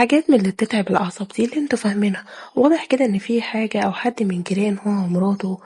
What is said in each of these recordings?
حاجات من اللي بتتعب الأعصاب دي اللي انتوا فاهمينها. واضح كده ان في حاجة او حد من جيران هو ومراته.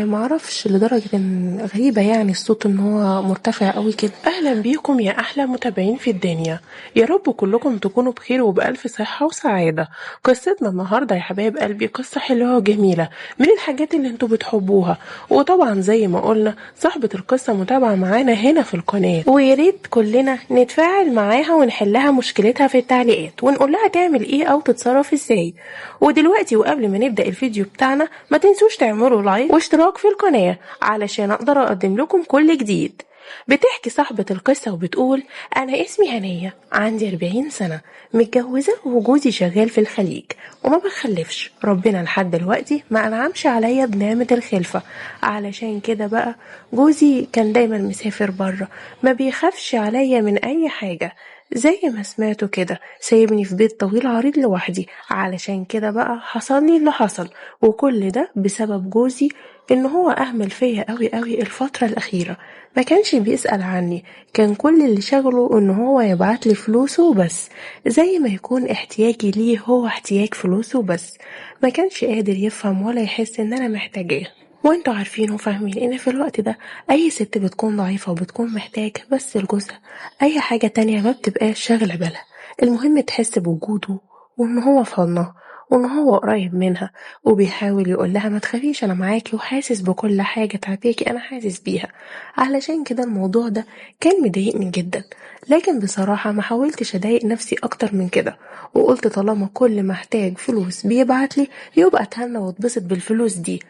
معرفش لدرجة ان غريبة، يعني الصوت ان هو مرتفع قوي كده. أهلا بيكم يا أحلى متابعين في الدنيا. يا رب كلكم تكونوا بخير وبألف صحة وسعادة. قصتنا النهاردة يا حبايب قلبي قصة حلوة وجميلة من الحاجات اللي انتوا بتحبوها، وطبعا زي ما قلنا صاحبة القصة متابعة معانا هنا في القناة، وياريت كلنا نتفاعل معاها ونحلها مشكلتها في التعليقات ونقول لها تعمل ايه او تتصرف ازاي. ودلوقتي وقبل ما نبدأ الفيديو بتاعنا ما تنسوش تعملوا لايك واشتراك في القناة علشان اقدر اقدم لكم كل جديد. بتحكي صاحبة القصة وبتقول: أنا اسمي هنية، عندي 40 سنة، متجوزة وجوزي شغال في الخليج وما بخلفش. ربنا لحد دلوقتي ما أنعمش عليا بنعمة الخلفة، علشان كده بقى جوزي كان دايما مسافر بره، ما بيخافش عليا من أي حاجة. زي ما سمعته كده سايبني في بيت طويل عريض لوحدي، علشان كده بقى حصل لي اللي حصل، وكل ده بسبب جوزي، إن هو أهمل فيا قوي قوي الفترة الأخيرة. ما كانش بيسأل عني، كان كل اللي شغله إن هو يبعت لي فلوسه بس، زي ما يكون احتياجي ليه هو احتياج فلوسه بس. ما كانش قادر يفهم ولا يحس إن أنا محتاجاه. وانتوا عارفين وفاهمين ان في الوقت ده اي ست بتكون ضعيفة وبتكون محتاجة بس لجوزها، اي حاجة تانية ما بتبقاش شاغلة بالها. المهم تحس بوجوده وان هو في حضنها وان هو قريب منها، وبيحاول يقول لها ما تخافيش انا معاكي وحاسس بكل حاجة تعباكي انا حاسس بيها. علشان كده الموضوع ده كان مضايقني جدا، لكن بصراحة ما حاولتش اضايق نفسي اكتر من كده، وقلت طالما كل ما احتاج فلوس بيبعتلي يبقى اتهنى واتبسط بالفلوس دي.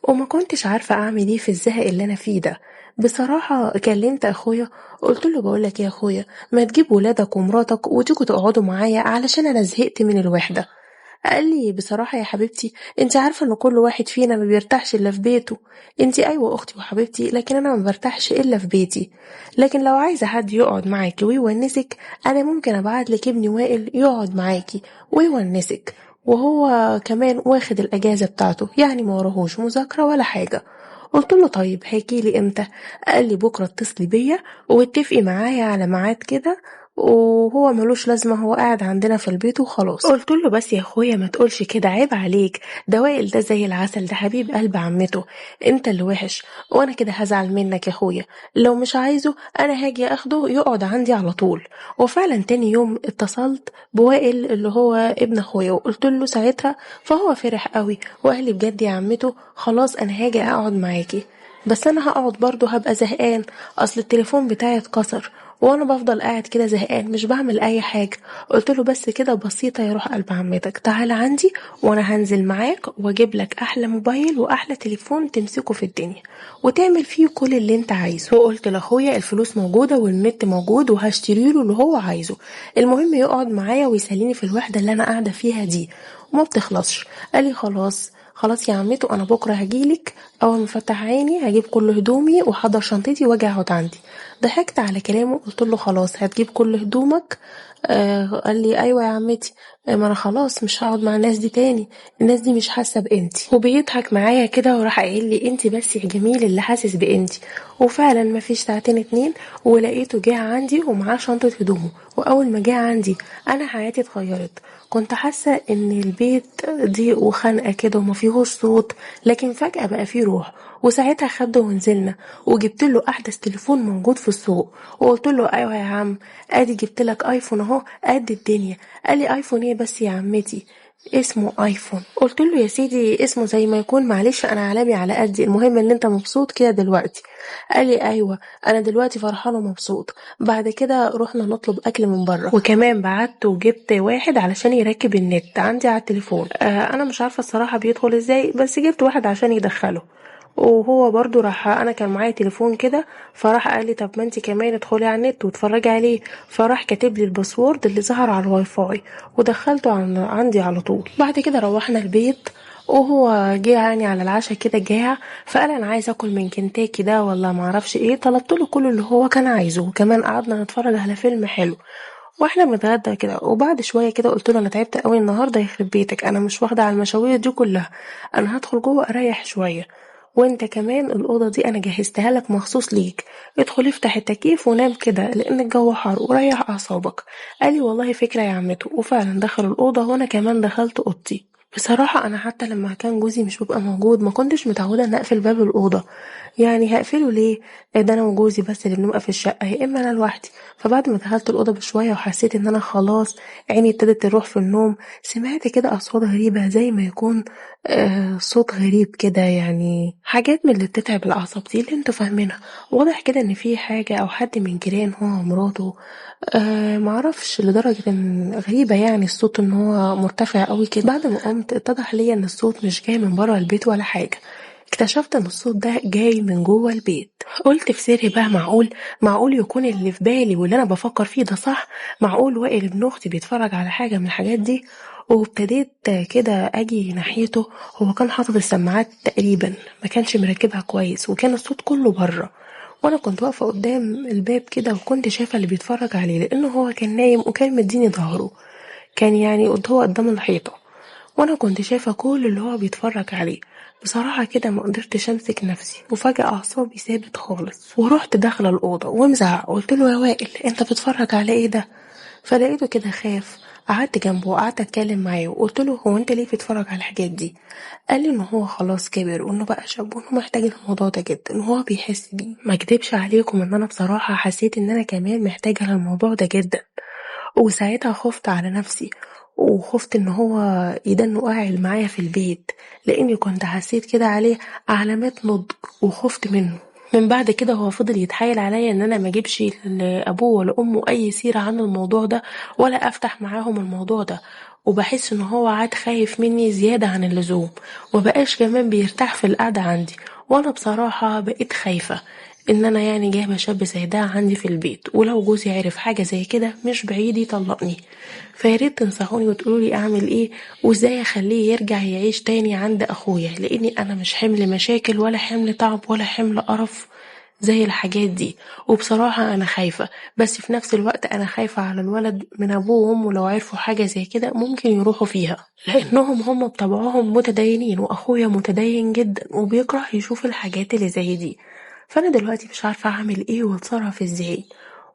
وما كنتش عارفة أعمل إيه في الزهق اللي أنا فيه ده. بصراحة كلمت أخويا، قلت له بقولك يا أخويا، ما تجيب ولادك ومراتك وتيجوا تقعدوا معايا علشان أنا زهقت من الوحدة. قال لي بصراحة يا حبيبتي انت عارفة ان كل واحد فينا ما بيرتاحش الا في بيته. انت ايوه اختي وحبيبتي، لكن انا ما برتاحش الا في بيتي. لكن لو عايزة حد يقعد معاكي ويونسك، انا ممكن ابعت لك ابني وائل يقعد معاكي ويونسك، وهو كمان واخد الاجازة بتاعته، يعني ما وراهوش مذاكرة ولا حاجة. قلت له طيب هيجيلي امتى؟ قال لي بكرة اتصلي بيا واتفقي معايا على ميعاد كده، وهو ملوش لازمة، هو قاعد عندنا في البيت وخلاص. قلت له بس يا اخويا ما تقولش كده، عيب عليك، ده وائل ده زي العسل، ده حبيب قلب عمته، انت اللي وحش، وانا كده هزعل منك يا اخويا. لو مش عايزه انا هاجي اخده يقعد عندي على طول. وفعلا تاني يوم اتصلت بوائل اللي هو ابن اخويا وقلت له ساعتها، فهو فرح قوي وقال لي بجد يا عمته خلاص انا هاجي اقعد معاكي، بس انا هقعد برضه هبقى زهقان، اصل التليفون بتاعي اتكسر وانا بفضل قاعد كده زهقان مش بعمل اي حاجه. قلت له بس كده بسيطه يا روح قلب عمتك، تعالى عندي وانا هنزل معاك واجيب لك احلى موبايل واحلى تليفون تمسكه في الدنيا وتعمل فيه كل اللي انت عايزه. وقلت لاخويا الفلوس موجوده والنت موجود وهشتري له اللي هو عايزه، المهم يقعد معايا ويسليني في الوحده اللي انا قاعده فيها دي وما بتخلصش. قال لي خلاص خلاص يا عمته، انا بكره هجيلك اول ما افتح عيني هجيب كل هدومي واحضر شنطتي واجي اقعد عندي. ضحكت على كلامه، قلت له خلاص هتجيب كل هدومك؟ قال لي ايوه يا عمتي. ما انا خلاص مش هقعد مع الناس دي تاني، الناس دي مش حاسه بقيمتي. وبيضحك معايا كده وراح قايل لي انت بس يا جميل اللي حاسس بقيمتي. وفعلا ما فيش ساعتين اتنين ولقيته جه عندي ومعاه شنطه هدومه، واول ما جه عندي انا حياتي اتغيرت. كنت حاسه ان البيت ضيق وخنقه كده وما فيهوش صوت، لكن فجاه بقى فيه روح. وساعتها خده ونزلنا وجبت له احدث تليفون موجود في السوق، وقلت له ايوه يا عم، ادي جبت لك ايفون اهو قد الدنيا. قال لي ايفون ايه بس يا عمتي؟ اسمه ايفون. قلت له يا سيدي اسمه زي ما يكون، معلش انا عالمي على قدي، المهم ان انت مبسوط كده دلوقتي. قال لي ايوه انا دلوقتي فرحان ومبسوط. بعد كده رحنا نطلب اكل من بره، وكمان بعت وجبت واحد علشان يركب النت عندي على التليفون. انا مش عارفه الصراحه بيدخل ازاي، بس جبت واحد عشان يدخله. وهو برضو راح، انا كان معايا تليفون كده، فراح قال لي طب ما انت كمان ادخلي على النت واتفرجي عليه، فراح كاتب لي الباسورد اللي ظهر على الواي فاي ودخلته عندي على طول. بعد كده روحنا البيت وهو جه يعني على العشاء كده جاع، فقال انا عايز اكل من كنتاكي ده ولا معرفش ايه، طلبت له كل اللي هو كان عايزه، وكمان قعدنا نتفرج على فيلم حلو واحنا بنتغدى كده. وبعد شويه كده قلت له انا تعبت قوي النهارده يخرب بيتك، انا مش واخده على المشاوير دي كلها، انا هدخل جوه اريح شويه. وانت كمان الأوضة دي أنا جهزتها لك مخصوص ليك، ادخل افتح التكييف ونام كده لأن الجو حر وريح أعصابك. قال لي والله فكرة يا عمته، وفعلا دخل الأوضة وأنا كمان دخلت أوضتي. بصراحة أنا حتى لما كان جوزي مش بيبقى موجود ما كنتش متعودة إن أقفل باب الأوضة. يعني هقفله ليه؟ ده أنا وجوزي بس اللي بنبقى في الشقة، يا إما أنا لوحدي. فبعد ما دخلت الأوضة بشوية وحسيت إن أنا خلاص عيني ابتدت تروح في النوم، سمعت كده أصوات غريبة زي ما يكون صوت غريب كده، يعني حاجات من اللي بتتعب الأعصاب دي اللي انتوا فاهمينها. واضح كده إن في حاجة أو حد من جيران هو ومراته. معرفش لدرجة إن غريبة، يعني الصوت إن هو مرتفع قوي كده. بعد ما قمت اتضح ليا إن الصوت مش جاي من بره البيت ولا حاجة، اكتشفت ان الصوت ده جاي من جوه البيت. قلت في سري بقى معقول يكون اللي في بالي واللي انا بفكر فيه ده صح؟ معقول وائل ابن اختي بيتفرج على حاجه من الحاجات دي؟ وابتديت كده اجي ناحيته. هو كان حاطط السماعات تقريبا، ما كانش مركبها كويس، وكان الصوت كله بره. وانا كنت واقفه قدام الباب كده وكنت شايفه اللي بيتفرج عليه، لانه هو كان نايم وكان مديني ظهره، كان يعني هو قدام الحيطه، وانا كنت شايفة كل اللي هو بيتفرج عليه. بصراحة كده ما قدرتش امسك نفسي، وفجأة اعصابي ثابت خالص ورحت داخلة الأوضة ومزعق، قلت له يا وائل انت بتتفرج على ايه ده؟ فلقيته كده خاف. قعدت جنبه وقعدت اتكلم معاه وقلت له هو انت ليه بتتفرج على الحاجات دي؟ قال لي ان هو خلاص كبر وانه بقى شاب وانه محتاج الموضوع ده جدا وهو بيحس بيه. ما اكدبش عليكم ان انا بصراحة حسيت ان انا كمان محتاجة للموضوع ده جدا، وساعتها خفت على نفسي، وخفت ان هو يدن قاعد معايا في البيت، لاني كنت حسيت كده عليه علامات نضج وخفت منه. من بعد كده هو فضل يتحايل عليا ان انا ما اجيبش لابوه ولا امه اي سيره عن الموضوع ده ولا افتح معاهم الموضوع ده، وبحس ان هو عاد خايف مني زياده عن اللزوم، ومبقاش كمان بيرتاح في القعده عندي. وانا بصراحه بقيت خايفه ان انا يعني جايبه شاب زي ده عندي في البيت، ولو جوزي عرف حاجه زي كده مش بعيد يطلقني. فياريت تنصحوني وتقولولي اعمل ايه، وازاي اخليه يرجع يعيش تاني عند اخويا، لاني انا مش حمل مشاكل ولا حمل تعب ولا حمل قرف زي الحاجات دي. وبصراحة أنا خايفة، بس في نفس الوقت أنا خايفة على الولد من أبوه وأمه، لو عرفوا حاجة زي كده ممكن يروحوا فيها، لأنهم هم بطبعهم متدينين، وأخويا متدين جدا وبيكره يشوف الحاجات اللي زي دي. فأنا دلوقتي مش عارفة أعمل إيه وأتصرف إزاي،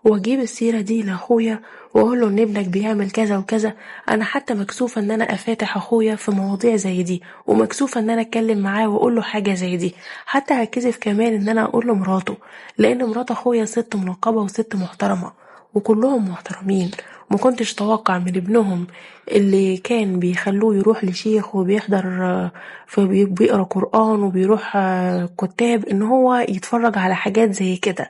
واجيب السيرة دي لاخويا واقول له ان ابنك بيعمل كذا وكذا. انا حتى مكسوفة ان انا افاتح اخويا في مواضيع زي دي، ومكسوفة ان انا اتكلم معاه واقول له حاجة زي دي. حتى هتكسف كمان ان انا اقول له مراته، لان مرات اخويا ست منقبة وست محترمة وكلهم محترمين. ما كنتش اتوقع من ابنهم اللي كان بيخلوه يروح لشيخ وبيحضر بيقرا قرآن وبيروح كتاب، ان هو يتفرج على حاجات زي كده.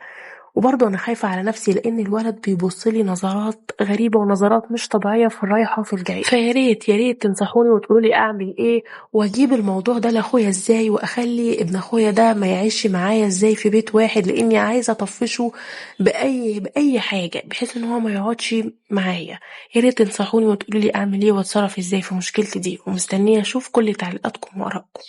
وبرضه انا خايفة على نفسي لان الولد بيبصلي نظرات غريبة ونظرات مش طبيعية في الرايحة وفي الجاي. فياريت ياريت تنصحوني وتقولولي اعمل ايه، واجيب الموضوع ده لاخويا ازاي، واخلي ابن اخويا ده ما يعيش معايا ازاي في بيت واحد، لاني عايزة اطفشه باي حاجة بحيث ان هو ما يقعدش معايا. ياريت تنصحوني وتقولولي اعمل ايه واتصرف ازاي في مشكلتي دي، ومستنية اشوف كل تعليقاتكم وارائكم.